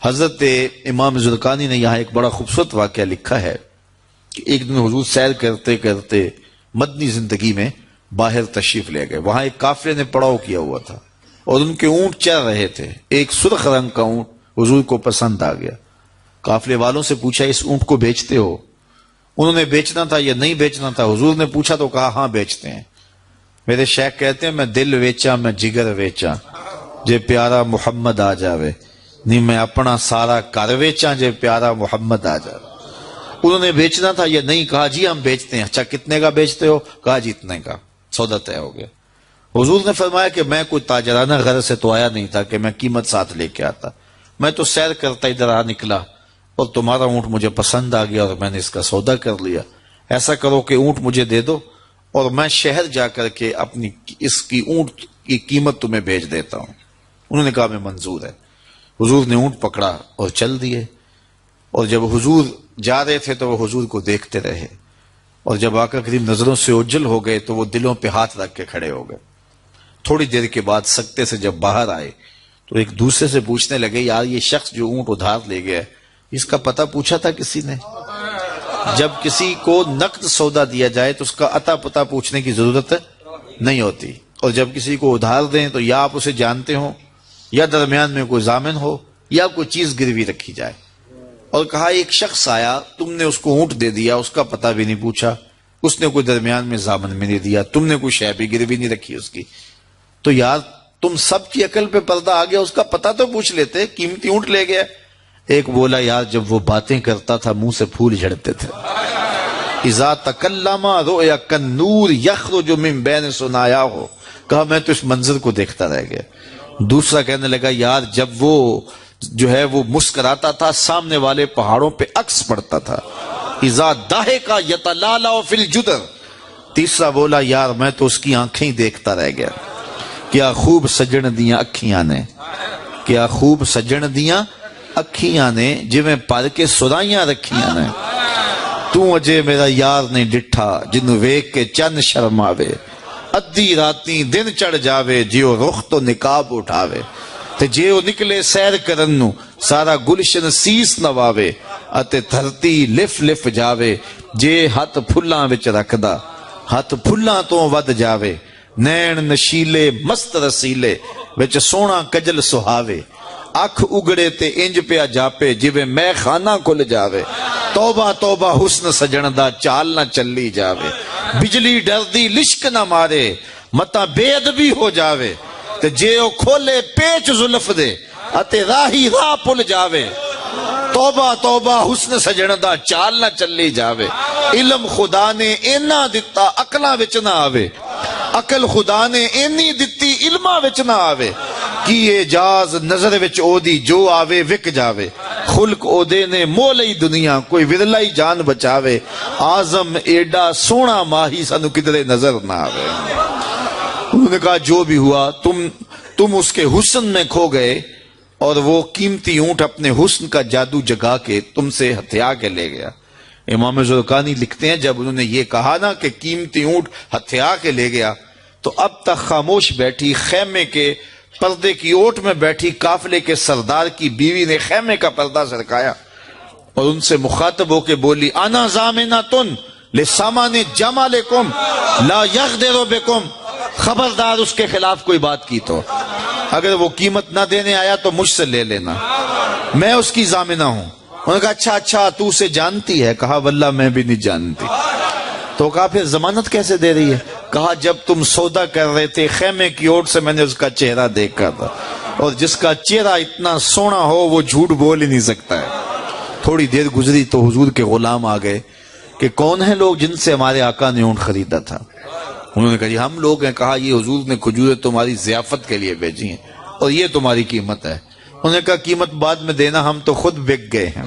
حضرت امام زرقانی نے یہاں ایک بڑا خوبصورت واقعہ لکھا ہے کہ ایک دن حضور سیر کرتے کرتے مدنی زندگی میں باہر تشریف لے گئے. وہاں ایک قافلے نے پڑاؤ کیا ہوا تھا اور ان کے اونٹ چل رہے تھے. ایک سرخ رنگ کا اونٹ حضور کو پسند آ گیا. قافلے والوں سے پوچھا اس اونٹ کو بیچتے ہو؟ انہوں نے بیچنا تھا یا نہیں بیچنا تھا. حضور نے پوچھا تو کہا ہاں بیچتے ہیں. میرے شیخ کہتے ہیں میں دل ویچا میں جگر ویچا جے پیارا محمد آ جاوے, نہیں میں اپنا سارا کر ویچا جے پیارا محمد آ جاوے. انہوں نے بیچنا تھا یا نہیں؟ کہا جی ہم بیچتے ہیں. اچھا کتنے کا بیچتے ہو؟ کہا جی اتنے کا. سودا طے ہو گیا. حضور نے فرمایا کہ میں کوئی تاجرانہ غرض سے تو آیا نہیں تھا کہ میں قیمت ساتھ لے کے آتا. میں تو سیر کرتا ادھر آ نکلا اور تمہارا اونٹ مجھے پسند آ گیا اور میں نے اس کا سودا کر لیا. ایسا کرو کہ اونٹ مجھے دے دو اور میں شہر جا کر کے اپنی اس کی اونٹ کی قیمت تمہیں بھیج دیتا ہوں. انہوں نے کہا میں منظور ہے. حضور نے اونٹ پکڑا اور چل دیے. اور جب حضور جا رہے تھے تو وہ حضور کو دیکھتے رہے اور جب آقا کریم نظروں سے اوجھل ہو گئے تو وہ دلوں پہ ہاتھ رکھ کے کھڑے ہو گئے. تھوڑی دیر کے بعد سکتے سے جب باہر آئے تو ایک دوسرے سے پوچھنے لگے یار یہ شخص جو اونٹ ادھار لے گیا اس کا پتہ پوچھا تھا کسی نے؟ جب کسی کو نقد سودا دیا جائے تو اس کا عطا پتہ پوچھنے کی ضرورت نہیں ہوتی, اور جب کسی کو ادھار دیں تو یا آپ اسے جانتے ہو یا درمیان میں کوئی ضامن ہو یا کوئی چیز گروی رکھی جائے. اور کہا ایک شخص آیا, تم نے اس کو اونٹ دے دیا, اس کا پتہ بھی نہیں پوچھا, اس نے کوئی درمیان میں ضامن میں نہیں دیا, تم نے کوئی شے بھی گروی نہیں رکھی اس کی, تو یار تم سب کی عقل پہ پردہ آ گیا, اس کا پتہ تو پوچھ لیتے, قیمتی اونٹ لے گیا. ایک بولا یار جب وہ باتیں کرتا تھا منہ سے پھول جھڑتے تھے. اذا تکلم رؤیا کالنور یخرج من بین ثنایا ہو. کہا میں تو اس منظر کو دیکھتا رہ گیا. دوسرا کہنے لگا یار جب وہ جو ہے وہ مسکراتا تھا سامنے والے پہاڑوں پہ عکس پڑتا تھا. اذا ضحک یتلالع فی الجدر. تیسرا بولا یار میں تو اس کی آنکھیں ہی دیکھتا رہ گیا. کیا خوب سجن دیاں اکھیاں نے, کیا خوب سجن دیاں اکھیاں نے جویں پر کے سرائیاں رکھیاں نے. تو اجے میرا یار نہیں ڈٹھا جنوں ویکھ کے چن شرماوے, ادھی راتی دن چڑھ جاوے جیو رخ تو نقاب اٹھاوے. تے جے او نکلے سیر کرن نو سارا گلشن سیس نواوے, اتے دھرتی لف لف جاوے جے ہاتھ پھلاں وچ رکھدا ہاتھ پھلاں تو ود جاوے. نین نشیلے مست رسیلے وچ سونا کجل سہاوے, اکھ اگڑے تے انج پیا جاپے جویں میں خانہ کھل جاوے. توبہ توبہ حسن سجن دا چال نہ چلی جاوے, بجلی ڈردی لشک نہ مارے متا بے ادبی ہو جاوے. تے جے او کھولے پیچ زلف دے اتے راہی راہ پل جاوے. توبہ توبہ حسن سجن دا چال نہ چلی جاوے. علم خدا نے اینا دتا عقلاں وچ نہ آوے, عقل خدا نے اینی دتی علماں وچ نہ آوے. کی اعجاز نظر وچ او دی جو آوے وک جاوے. خلق او دے نے مولئی دنیا کوئی ورلائی جان بچاوے. آزم ایڈا سونا ماہی سانو کدرے نظر نہ آوے. انہوں نے کہا جو بھی ہوا تم اس کے حسن میں کھو گئے اور وہ قیمتی اونٹ اپنے حسن کا جادو جگا کے تم سے ہتھیا کے لے گیا. امام زرقانی لکھتے ہیں جب انہوں نے یہ کہا نا کہ قیمتی اونٹ ہتھیا کے لے گیا تو اب تک خاموش بیٹھی خیمے کے پردے کی اوٹ میں بیٹھی قافلے کے سردار کی بیوی نے خیمے کا پردہ سرکایا اور ان سے مخاطب ہو کے بولی انا ضامنۃ لسامان جمالکم لا یغدر بکم. خبردار اس کے خلاف کوئی بات کی تو اگر وہ قیمت نہ دینے آیا تو مجھ سے لے لینا, میں اس کی ضامنہ ہوں. انہوں نے کہا اچھا تو اسے جانتی ہے؟ کہا واللہ میں بھی نہیں جانتی. تو کہا پھر ضمانت کیسے دے رہی ہے؟ کہا جب تم سودا کر رہے تھے خیمے کی اوٹ سے میں نے اس کا چہرہ دیکھا تھا, اور جس کا چہرہ اتنا سونا ہو وہ جھوٹ بول ہی نہیں سکتا ہے. تھوڑی دیر گزری تو حضور کے غلام آ گئے کہ کون ہیں لوگ جن سے ہمارے آقا نے اونٹ خریدا تھا. انہوں نے کہا جی ہم لوگ ہیں. کہا یہ حضور نے کھجوریں تمہاری ضیافت کے لیے بھیجی ہیں اور یہ تمہاری قیمت ہے. انہوں نے کہا قیمت بعد میں دینا, ہم تو خود بک گئے ہیں,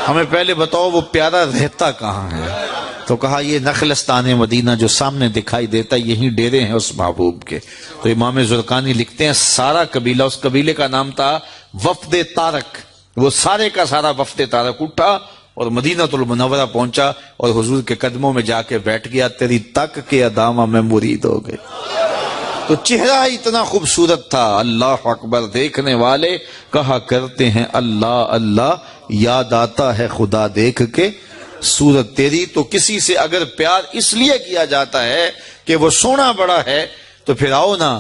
ہمیں پہلے بتاؤ وہ پیارا رہتا کہاں ہے. تو کہا یہ نخلستان مدینہ جو سامنے دکھائی دیتا یہی ڈیرے ہیں اس محبوب کے. تو امام زرقانی لکھتے ہیں سارا قبیلہ, اس قبیلے کا نام تھا وفد طارق, وہ سارے کا سارا وفد طارق اٹھا اور مدینہ المنورہ پہنچا اور حضور کے قدموں میں جا کے بیٹھ گیا. تیری تک کے ادامہ میں مرید ہو گئے. تو چہرہ اتنا خوبصورت تھا، اللہ اکبر، دیکھنے والے کہا کرتے ہیں اللہ اللہ، یاد آتا ہے خدا دیکھ کے صورت تیری۔ تو کسی سے اگر پیار اس لیے کیا جاتا ہے کہ وہ سونا بڑا ہے، تو پھر آؤ نا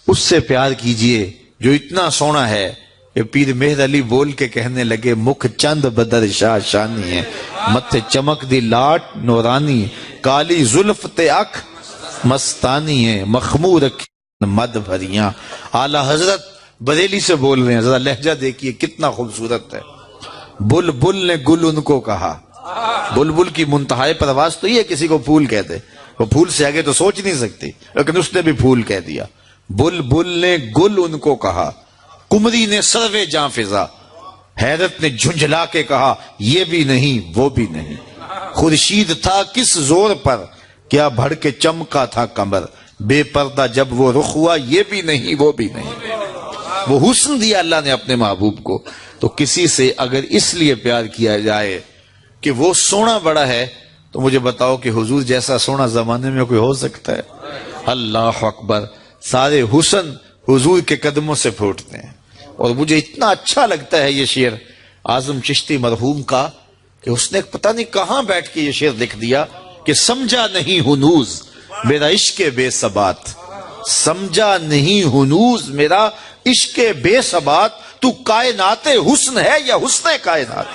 اس سے پیار کیجئے جو اتنا سونا ہے کہ پیر مہر علی بول کے کہنے لگے، مکھ چند بدر شاہ شانی ہے، متھے چمک دی لاٹ نورانی، کالی زلف تے اکھ مستانی ہے، مخمور مد بھریاں۔ اعلیٰ حضرت بریلی سے بول رہے ہیں، ذرا لہجہ دیکھیے کتنا خوبصورت ہے۔ بلبل نے گل ان کو کہا، بلبل کی منتہائی پرواز تو یہ کسی کو پھول کہتے، وہ پھول سے آگے تو سوچ نہیں سکتی، لیکن اس نے بھی پھول کہہ دیا۔ بلبل نے گل ان کو کہا، کمری نے سروے جاں فضا، حیرت نے جھنجھلا کے کہا یہ بھی نہیں وہ بھی نہیں، خورشید تھا کس زور پر کیا بڑھ کے چمکا تھا کمر، بے پردہ جب وہ رخ ہوا یہ بھی نہیں وہ بھی نہیں۔ وہ حسن دیا اللہ نے اپنے محبوب کو۔ تو کسی سے اگر اس لیے پیار کیا جائے کہ وہ سونا بڑا ہے، تو مجھے بتاؤ کہ حضور جیسا سونا زمانے میں کوئی ہو سکتا ہے؟ اللہ اکبر، سارے حسن حضور کے قدموں سے پھوٹتے ہیں۔ اور مجھے اتنا اچھا لگتا ہے یہ شعر اعظم چشتی مرحوم کا کہ اس نے پتہ نہیں کہاں بیٹھ کے یہ شعر لکھ دیا کہ سمجھا نہیں ہنوز میرا عشق بے ثبات، سمجھا نہیں ہنوز میرا عشق بے ثبات، تو کائنات حسن ہے یا حسن کائنات،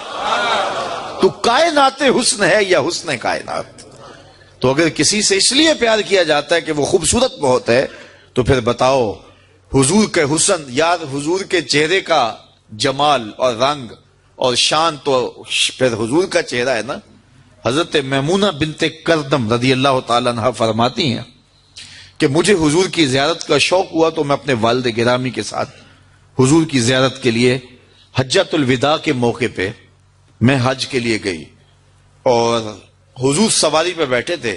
تو کائنات حسن ہے یا حسن کائنات۔ تو اگر کسی سے اس لیے پیار کیا جاتا ہے کہ وہ خوبصورت بہت ہے، تو پھر بتاؤ حضور کے حسن، یار حضور کے چہرے کا جمال اور رنگ اور شان تو پھر حضور کا چہرہ ہے نا۔ حضرت میمونہ بنت کردم رضی اللہ تعالیٰ عنہ فرماتی ہیں کہ مجھے حضور کی زیارت کا شوق ہوا تو میں اپنے والد گرامی کے ساتھ حضور کی زیارت کے لیے حجۃ الوداع کے موقع پہ میں حج کے لیے گئی، اور حضور سواری پہ بیٹھے تھے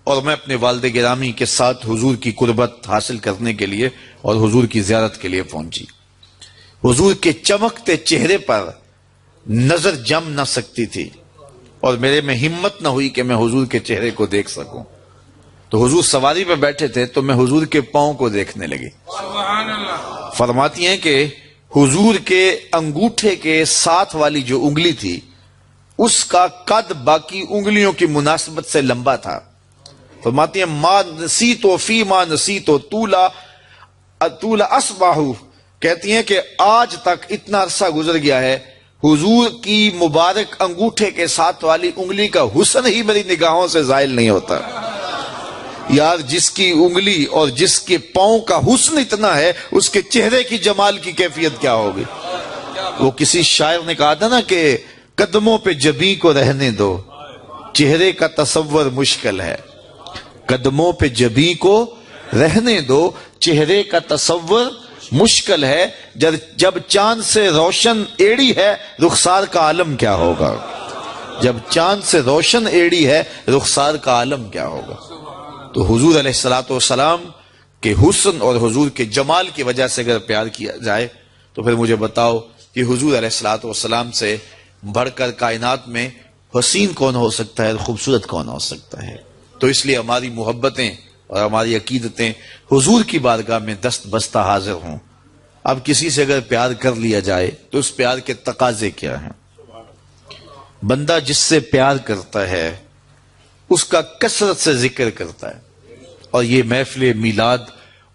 اور میں اپنے والد گرامی کے ساتھ حضور کی قربت حاصل کرنے کے لیے اور حضور کی زیارت کے لیے پہنچی۔ حضور کے چمکتے چہرے پر نظر جم نہ سکتی تھی اور میرے میں ہمت نہ ہوئی کہ میں حضور کے چہرے کو دیکھ سکوں۔ تو حضور سواری پہ بیٹھے تھے تو میں حضور کے پاؤں کو دیکھنے لگی۔ فرماتی ہیں کہ حضور کے انگوٹھے کے ساتھ والی جو انگلی تھی اس کا قد باقی انگلیوں کی مناسبت سے لمبا تھا۔ فرماتی ہیں ما نسیتو فی ما نسیتو طولا اصباحو، کہتی ہیں کہ آج تک اتنا عرصہ گزر گیا ہے، حضور کی مبارک انگوٹھے کے ساتھ والی انگلی کا حسن ہی میری نگاہوں سے زائل نہیں ہوتا۔ یار جس کی انگلی اور جس کے پاؤں کا حسن اتنا ہے، اس کے چہرے کی جمال کی کیفیت کیا ہوگی؟ وہ کسی شاعر نے کہا تھا نا کہ قدموں پہ جبیں کو رہنے دو، چہرے کا تصور مشکل ہے۔ قدموں پہ جبیں کو رہنے دو، چہرے کا تصور مشکل ہے، جب چاند سے روشن ایڑی ہے رخسار کا عالم کیا ہوگا؟ جب چاند سے روشن ایڑی ہے رخسار کا عالم کیا ہوگا؟ تو حضور علیہ السلام کے حسن اور حضور کے جمال کی وجہ سے اگر پیار کیا جائے تو پھر مجھے بتاؤ کہ حضور علیہ السلام سے بڑھ کر کائنات میں حسین کون ہو سکتا ہے، خوبصورت کون ہو سکتا ہے؟ تو اس لیے ہماری محبتیں اور ہماری عقیدتیں حضور کی بارگاہ میں دست بستہ حاضر ہوں۔ اب کسی سے اگر پیار کر لیا جائے تو اس پیار کے تقاضے کیا ہیں؟ بندہ جس سے پیار کرتا ہے اس کا کثرت سے ذکر کرتا ہے، اور یہ محفل میلاد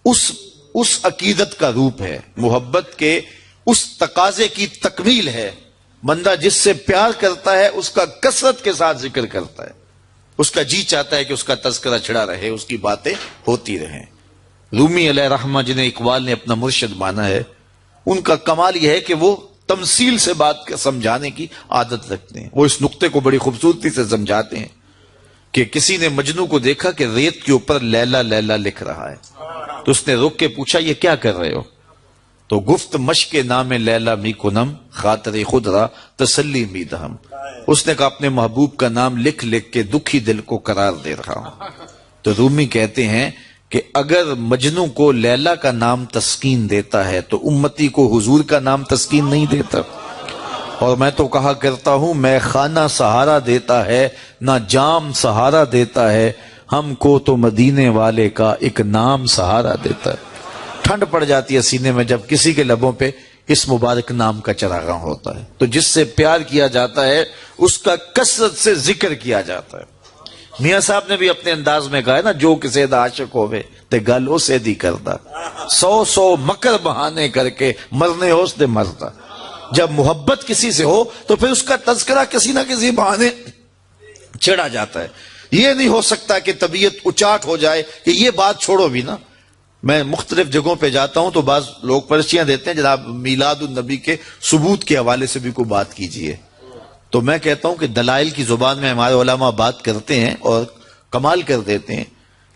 اس عقیدت کا روپ ہے، محبت کے اس تقاضے کی تکمیل ہے۔ بندہ جس سے پیار کرتا ہے اس کا کثرت کے ساتھ ذکر کرتا ہے، اس کا جی چاہتا ہے کہ اس کا تذکرہ چھڑا رہے، اس کی باتیں ہوتی رہیں۔ رومی علیہ رحمہ جنہیں اقبال نے اپنا مرشد مانا ہے، ان کا کمال یہ ہے کہ وہ تمثیل سے بات سمجھانے کی عادت رکھتے ہیں۔ وہ اس نقطے کو بڑی خوبصورتی سے سمجھاتے ہیں کہ کسی نے مجنو کو دیکھا کہ ریت کے اوپر لیلا لیلا لکھ رہا ہے، تو اس نے رک کے پوچھا یہ کیا کر رہے ہو؟ تو گفت مشق نام لیلا می کنم خاطر خود را تسلی می دہم، اس نے کہا اپنے محبوب کا نام لکھ لکھ کے دکھی دل کو قرار دے رہا ہوں۔ تو رومی کہتے ہیں کہ اگر مجنو کو لیلا کا نام تسکین دیتا ہے تو امتی کو حضور کا نام تسکین نہیں دیتا۔ اور میں تو کہا کرتا ہوں میں خانہ سہارا دیتا ہے نہ جام سہارا دیتا ہے، ہم کو تو مدینے والے کا ایک نام سہارا دیتا ہے. ٹھنڈ پڑ جاتی ہے سینے میں جب کسی کے لبوں پہ اس مبارک نام کا چراغاں ہوتا ہے. تو جس سے پیار کیا جاتا ہے اس کا کثرت سے ذکر کیا جاتا ہے. میاں صاحب نے بھی اپنے انداز میں کہا ہے نا, جو کسی دا عاشق ہوئے تے گل اسے دی کردا, 100 مکر بہانے کر کے مرنے ہوس دے مردا. جب محبت کسی سے ہو تو پھر اس کا تذکرہ کسی نہ کسی بہانے چھڑا جاتا ہے. یہ نہیں ہو سکتا کہ طبیعت اچاٹ ہو جائے کہ یہ بات چھوڑو بھی نا. میں مختلف جگہوں پہ جاتا ہوں تو بعض لوگ پرچیاں دیتے ہیں جناب میلاد النبی کے ثبوت کے حوالے سے بھی کوئی بات کیجئے. تو میں کہتا ہوں کہ دلائل کی زبان میں ہمارے علماء بات کرتے ہیں اور کمال کر دیتے ہیں,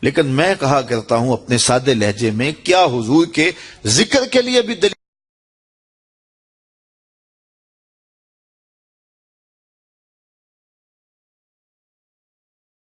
لیکن میں کہا کرتا ہوں اپنے سادے لہجے میں, کیا حضور کے ذکر کے لیے بھی دلیل